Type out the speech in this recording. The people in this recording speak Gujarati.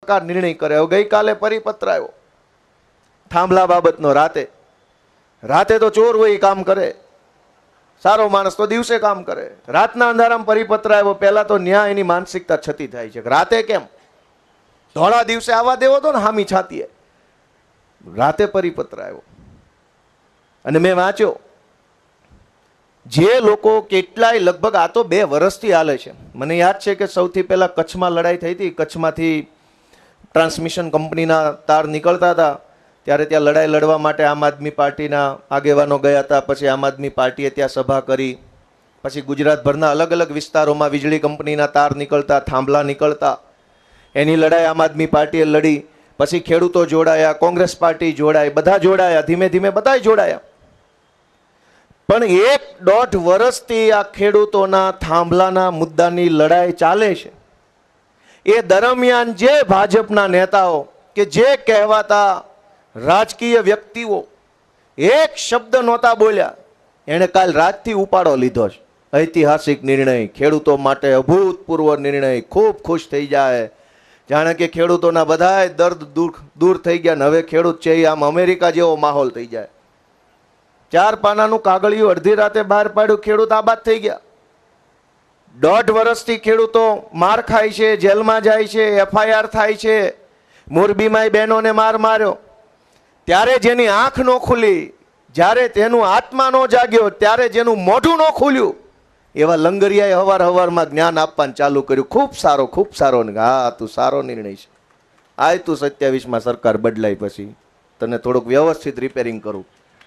સરકાર નિર્ણય કરે. હવે ગઈકાલે પરિપત્ર આવ્યો થાંભલા બાબતનો. રાતે તો ચોર હોય એ કામ કરે, સારો માણસ તો દિવસે કામ કરે. રાતના અંધારામાં પરિપત્ર આવ્યો. પહેલા તો ન્યાય એની માનસિકતા છતી થાય છે. રાતે કેમ? ધોળા દિવસે આવવા દેવો તો ને હામી છાતીએ. રાતે પરિપત્ર આવ્યો અને મેં વાંચ્યો. જે લોકો કેટલાય લગભગ આ તો 2 વર્ષથી હાલે છે. મને યાદ છે કે સૌથી પહેલા કચ્છમાં લડાઈ થઈ હતી. કચ્છમાંથી ટ્રાન્સમિશન કંપનીના તાર નીકળતા હતા ત્યારે ત્યાં લડાઈ લડવા માટે આમ આદમી પાર્ટીના આગેવાનો ગયા હતા. પછી આમ આદમી પાર્ટીએ ત્યાં સભા કરી. પછી ગુજરાતભરના અલગ અલગ વિસ્તારોમાં વીજળી કંપનીના તાર નીકળતા, થાંભલા નીકળતા, એની લડાઈ આમ આદમી પાર્ટીએ લડી. પછી ખેડૂતો જોડાયા, કોંગ્રેસ પાર્ટી જોડાઈ, બધા જોડાયા, ધીમે ધીમે બધા જોડાયા. પણ 1.5 વર્ષથી આ ખેડૂતોના થાંભલાના મુદ્દાની લડાઈ ચાલે છે. એ દરમિયાન જે ભાજપના નેતાઓ કે જે કહેવાતા રાજકીય વ્યક્તિઓ એક શબ્દ નહોતા બોલ્યા, એણે કાલ રાતથી ઉપાડો લીધો છે. ઐતિહાસિક નિર્ણય, ખેડૂતો માટે અભૂતપૂર્વ નિર્ણય. ખૂબ ખુશ થઈ જાય, જાણે કે ખેડૂતોના બધાય દર્દ દૂર થઈ ગયા. હવે ખેડૂત છે આમ અમેરિકા જેવો માહોલ થઈ જાય. 4 પાનાનું કાગળિયું અડધી રાતે બહાર પાડ્યું, ખેડૂત આબાદ થઈ ગયા. 1.5 વર્ષથી ખેડૂતો માર ખાય છે, જેલમાં જાય છે, FIR થાય છે. મોરબીમાં બહેનોને માર્યો. ત્યારે જેની આંખ ન ખુલી, જ્યારે તેનું આત્મા ન જાગ્યો, ત્યારે જેનું મોઢું ન ખુલ્યું, એવા લંગરિયાએ હવારમાં જ્ઞાન આપવાનું ચાલુ કર્યું. ખૂબ સારો. હા, તું સારો નિર્ણય છે. આય તું 27માં સરકાર બદલાય પછી તને થોડુંક વ્યવસ્થિત રિપેરિંગ કરું.